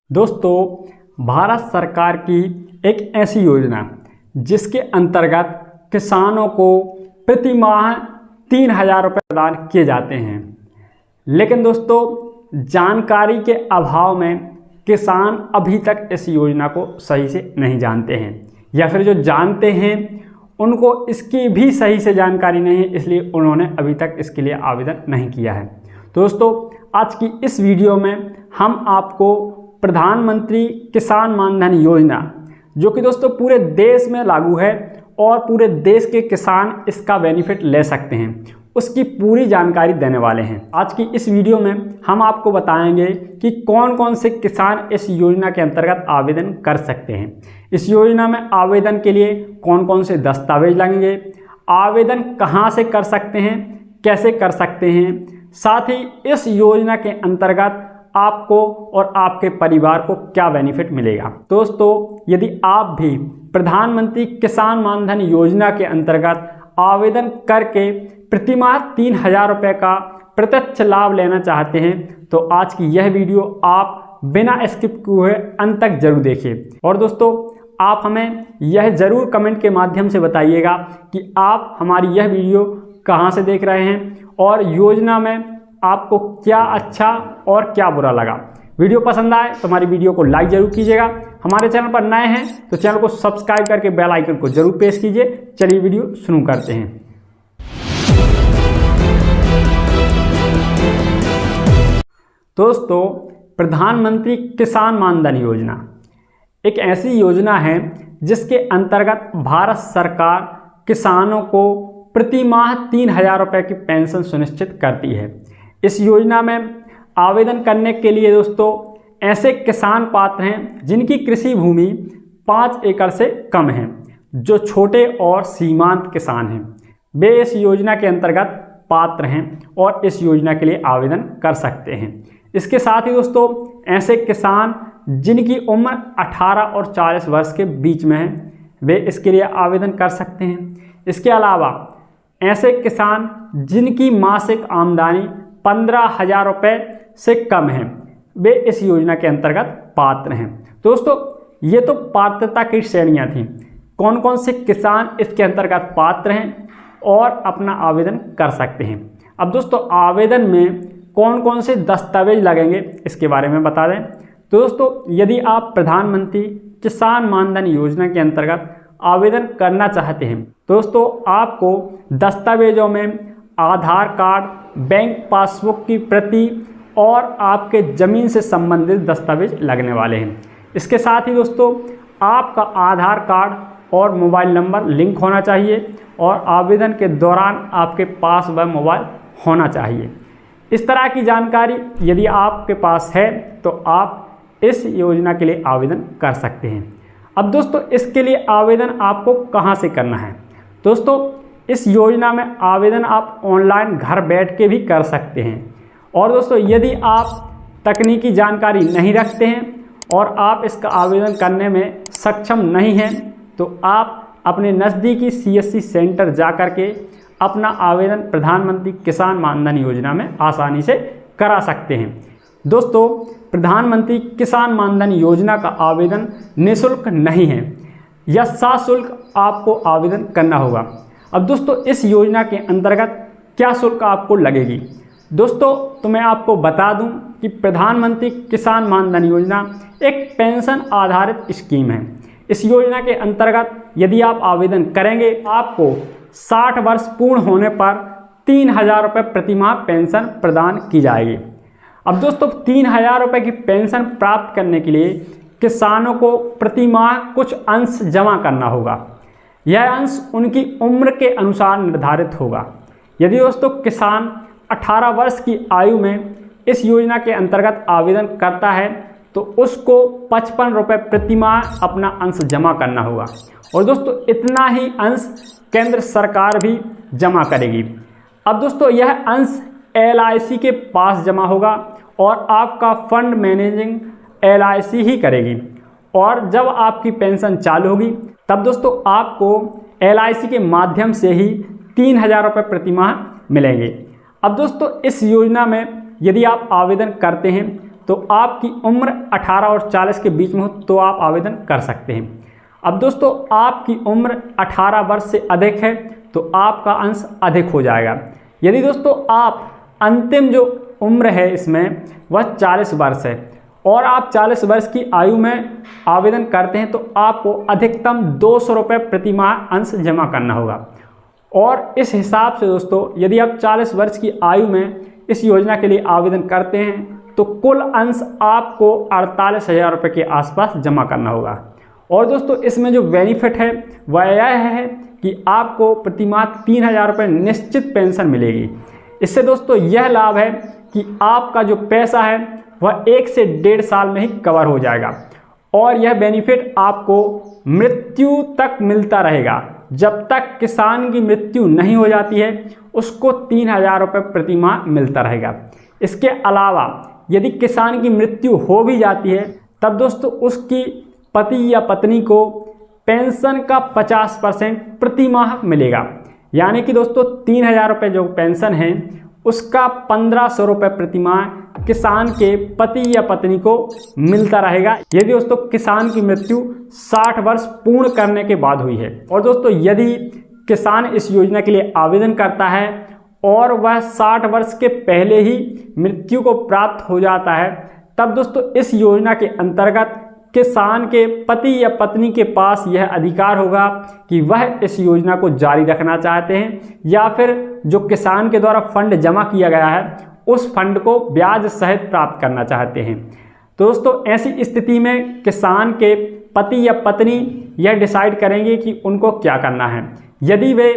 दोस्तों, भारत सरकार की एक ऐसी योजना जिसके अंतर्गत किसानों को प्रति माह 3,000 रुपये प्रदान किए जाते हैं। लेकिन दोस्तों, जानकारी के अभाव में किसान अभी तक इस योजना को सही से नहीं जानते हैं, या फिर जो जानते हैं उनको इसकी भी सही से जानकारी नहीं है, इसलिए उन्होंने अभी तक इसके लिए आवेदन नहीं किया है। तो दोस्तों, आज की इस वीडियो में हम आपको प्रधानमंत्री किसान मानधन योजना, जो कि दोस्तों पूरे देश में लागू है और पूरे देश के किसान इसका बेनिफिट ले सकते हैं, उसकी पूरी जानकारी देने वाले हैं। आज की इस वीडियो में हम आपको बताएंगे कि कौन कौन से किसान इस योजना के अंतर्गत आवेदन कर सकते हैं, इस योजना में आवेदन के लिए कौन कौन से दस्तावेज लगेंगे, आवेदन कहां से कर सकते हैं, कैसे कर सकते हैं, साथ ही इस योजना के अंतर्गत आपको और आपके परिवार को क्या बेनिफिट मिलेगा। दोस्तों, यदि आप भी प्रधानमंत्री किसान मानधन योजना के अंतर्गत आवेदन करके प्रतिमाह 3,000 रुपये का प्रत्यक्ष लाभ लेना चाहते हैं, तो आज की यह वीडियो आप बिना स्किप किए हुए अंत तक जरूर देखिए। और दोस्तों, आप हमें यह जरूर कमेंट के माध्यम से बताइएगा कि आप हमारी यह वीडियो कहां से देख रहे हैं और योजना में आपको क्या अच्छा और क्या बुरा लगा। वीडियो पसंद आए तो हमारी वीडियो को लाइक जरूर कीजिएगा। हमारे चैनल पर नए हैं तो चैनल को सब्सक्राइब करके बेल आइकन को जरूर प्रेस कीजिए। चलिए वीडियो शुरू करते हैं। दोस्तों, प्रधानमंत्री किसान मानधन योजना एक ऐसी योजना है जिसके अंतर्गत भारत सरकार किसानों को प्रति माह 3,000 रुपये की पेंशन सुनिश्चित करती है। इस योजना में आवेदन करने के लिए दोस्तों ऐसे किसान पात्र हैं जिनकी कृषि भूमि 5 एकड़ से कम है, जो छोटे और सीमांत किसान हैं, वे इस योजना के अंतर्गत पात्र हैं और इस योजना के लिए आवेदन कर सकते हैं। इसके साथ ही दोस्तों ऐसे किसान जिनकी उम्र 18 और 40 वर्ष के बीच में है, वे इसके लिए आवेदन कर सकते हैं। इसके अलावा ऐसे किसान जिनकी मासिक आमदनी 15,000 रुपये से कम है, वे इस योजना के अंतर्गत पात्र हैं। दोस्तों, ये तो पात्रता की श्रेणियां थीं। कौन कौन से किसान इसके अंतर्गत पात्र हैं और अपना आवेदन कर सकते हैं। अब दोस्तों, आवेदन में कौन कौन से दस्तावेज लगेंगे इसके बारे में बता दें। तो दोस्तों, यदि आप प्रधानमंत्री किसान मानधन योजना के अंतर्गत आवेदन करना चाहते हैं, दोस्तों आपको दस्तावेजों में आधार कार्ड, बैंक पासबुक की प्रति और आपके ज़मीन से संबंधित दस्तावेज लगने वाले हैं। इसके साथ ही दोस्तों आपका आधार कार्ड और मोबाइल नंबर लिंक होना चाहिए और आवेदन के दौरान आपके पास वह मोबाइल होना चाहिए। इस तरह की जानकारी यदि आपके पास है तो आप इस योजना के लिए आवेदन कर सकते हैं। अब दोस्तों, इसके लिए आवेदन आपको कहां से करना है। दोस्तों, इस योजना में आवेदन आप ऑनलाइन घर बैठ के भी कर सकते हैं। और दोस्तों, यदि आप तकनीकी जानकारी नहीं रखते हैं और आप इसका आवेदन करने में सक्षम नहीं हैं, तो आप अपने नज़दीकी CSC सेंटर जा कर के अपना आवेदन प्रधानमंत्री किसान मानधन योजना में आसानी से करा सकते हैं। दोस्तों, प्रधानमंत्री किसान मानधन योजना का आवेदन निःशुल्क नहीं है, या सशुल्क आपको आवेदन करना होगा। अब दोस्तों, इस योजना के अंतर्गत क्या शुल्क आपको लगेगी। दोस्तों, तो मैं आपको बता दूं कि प्रधानमंत्री किसान मानधन योजना एक पेंशन आधारित स्कीम है। इस योजना के अंतर्गत यदि आप आवेदन करेंगे, आपको 60 वर्ष पूर्ण होने पर 3,000 रुपये प्रति माह पेंशन प्रदान की जाएगी। अब दोस्तों, 3,000 रुपये की पेंशन प्राप्त करने के लिए किसानों को प्रति माह कुछ अंश जमा करना होगा। यह अंश उनकी उम्र के अनुसार निर्धारित होगा। यदि दोस्तों किसान 18 वर्ष की आयु में इस योजना के अंतर्गत आवेदन करता है, तो उसको 55 रुपये प्रति माह अपना अंश जमा करना होगा। और दोस्तों, इतना ही अंश केंद्र सरकार भी जमा करेगी। अब दोस्तों, यह अंश LIC के पास जमा होगा और आपका फंड मैनेजिंग LIC ही करेगी। और जब आपकी पेंशन चालू होगी, तब दोस्तों आपको LIC के माध्यम से ही 3,000 रुपये प्रति माह मिलेंगे। अब दोस्तों, इस योजना में यदि आप आवेदन करते हैं तो आपकी उम्र 18 और 40 के बीच में हो तो आप आवेदन कर सकते हैं। अब दोस्तों आपकी उम्र 18 वर्ष से अधिक है तो आपका अंश अधिक हो जाएगा। यदि दोस्तों आप अंतिम जो उम्र है इसमें वह 40 वर्ष है और आप 40 वर्ष की आयु में आवेदन करते हैं तो आपको अधिकतम 200 रुपये प्रति माह अंश जमा करना होगा। और इस हिसाब से दोस्तों यदि आप 40 वर्ष की आयु में इस योजना के लिए आवेदन करते हैं तो कुल अंश आपको 48,000 रुपये के आसपास जमा करना होगा। और दोस्तों इसमें जो बेनिफिट है वह यह है कि आपको प्रति माह 3,000 रुपये निश्चित पेंशन मिलेगी। इससे दोस्तों यह लाभ है कि आपका जो पैसा है वह 1 से 1.5 साल में ही कवर हो जाएगा और यह बेनिफिट आपको मृत्यु तक मिलता रहेगा। जब तक किसान की मृत्यु नहीं हो जाती है उसको 3,000 रुपये प्रति माह मिलता रहेगा। इसके अलावा यदि किसान की मृत्यु हो भी जाती है तब दोस्तों उसकी पति या पत्नी को पेंशन का 50% प्रति माह मिलेगा। यानी कि दोस्तों 3,000 रुपये जो पेंशन है उसका 1,500 रुपये प्रति माह किसान के पति या पत्नी को मिलता रहेगा यदि दोस्तों किसान की मृत्यु 60 वर्ष पूर्ण करने के बाद हुई है। और दोस्तों यदि किसान इस योजना के लिए आवेदन करता है और वह 60 वर्ष के पहले ही मृत्यु को प्राप्त हो जाता है तब दोस्तों इस योजना के अंतर्गत किसान के पति या पत्नी के पास यह अधिकार होगा कि वह इस योजना को जारी रखना चाहते हैं या फिर जो किसान के द्वारा फंड जमा किया गया है उस फंड को ब्याज सहित प्राप्त करना चाहते हैं। तो दोस्तों ऐसी स्थिति में किसान के पति या पत्नी यह डिसाइड करेंगे कि उनको क्या करना है। यदि वे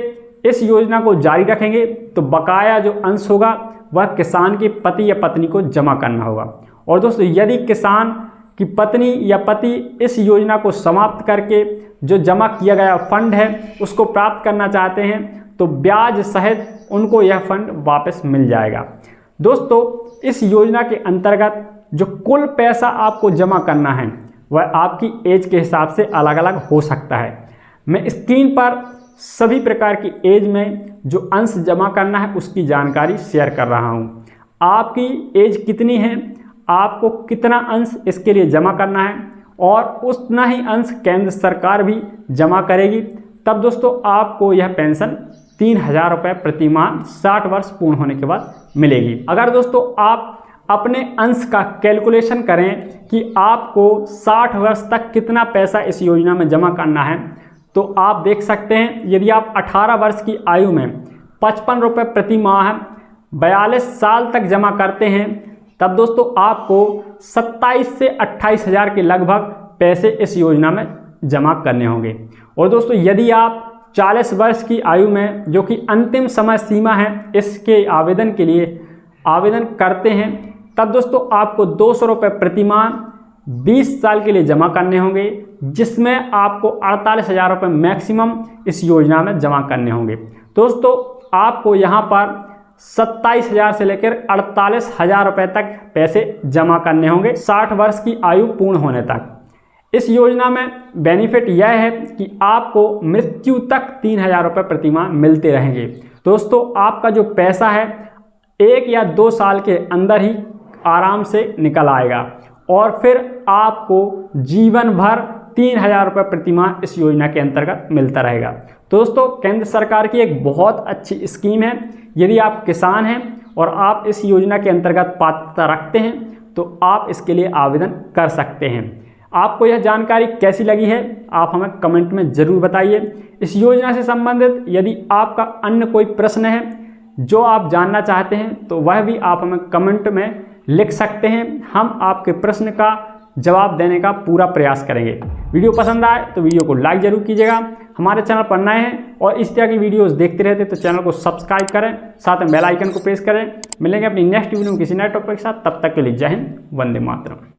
इस योजना को जारी रखेंगे तो बकाया जो अंश होगा वह किसान के पति या पत्नी को जमा करना होगा। और दोस्तों यदि किसान की पत्नी या पति इस योजना को समाप्त करके जो जमा किया गया फंड है उसको प्राप्त करना चाहते हैं तो ब्याज सहित उनको यह फंड वापस मिल जाएगा। दोस्तों इस योजना के अंतर्गत जो कुल पैसा आपको जमा करना है वह आपकी एज के हिसाब से अलग अलग हो सकता है। मैं स्क्रीन पर सभी प्रकार की एज में जो अंश जमा करना है उसकी जानकारी शेयर कर रहा हूँ। आपकी एज कितनी है, आपको कितना अंश इसके लिए जमा करना है और उतना ही अंश केंद्र सरकार भी जमा करेगी तब दोस्तों आपको यह पेंशन 3,000 रुपये प्रति माह 60 वर्ष पूर्ण होने के बाद मिलेगी। अगर दोस्तों आप अपने अंश का कैलकुलेशन करें कि आपको 60 वर्ष तक कितना पैसा इस योजना में जमा करना है तो आप देख सकते हैं यदि आप 18 वर्ष की आयु में 55 रुपये प्रति माह 42 साल तक जमा करते हैं तब दोस्तों आपको 27 से 28,000 के लगभग पैसे इस योजना में जमा करने होंगे। और दोस्तों यदि आप 40 वर्ष की आयु में जो कि अंतिम समय सीमा है इसके आवेदन के लिए आवेदन करते हैं तब दोस्तों आपको 200 रुपये प्रति माह 20 साल के लिए जमा करने होंगे जिसमें आपको 48,000 रुपये मैक्सिमम इस योजना में जमा करने होंगे। दोस्तों आपको यहाँ पर 27,000 से लेकर 48,000 रुपये तक पैसे जमा करने होंगे 60 वर्ष की आयु पूर्ण होने तक। इस योजना में बेनिफिट यह है कि आपको मृत्यु तक 3,000 रुपये प्रति माह मिलते रहेंगे। दोस्तों आपका जो पैसा है 1 या 2 साल के अंदर ही आराम से निकल आएगा और फिर आपको जीवन भर 3,000 रुपये प्रति माह इस योजना के अंतर्गत मिलता रहेगा। दोस्तों केंद्र सरकार की एक बहुत अच्छी स्कीम है। यदि आप किसान हैं और आप इस योजना के अंतर्गत पात्रता रखते हैं तो आप इसके लिए आवेदन कर सकते हैं। आपको यह जानकारी कैसी लगी है आप हमें कमेंट में ज़रूर बताइए। इस योजना से संबंधित यदि आपका अन्य कोई प्रश्न है जो आप जानना चाहते हैं तो वह भी आप हमें कमेंट में लिख सकते हैं। हम आपके प्रश्न का जवाब देने का पूरा प्रयास करेंगे। वीडियो पसंद आए तो वीडियो को लाइक ज़रूर कीजिएगा। हमारे चैनल पर नए हैं और इस तरह की वीडियोस देखते रहते तो चैनल को सब्सक्राइब करें, साथ में बेल आइकन को प्रेस करें। मिलेंगे अपनी नेक्स्ट वीडियो में किसी नए टॉपिक के साथ। तब तक के लिए जय हिंद, वंदे मातरम।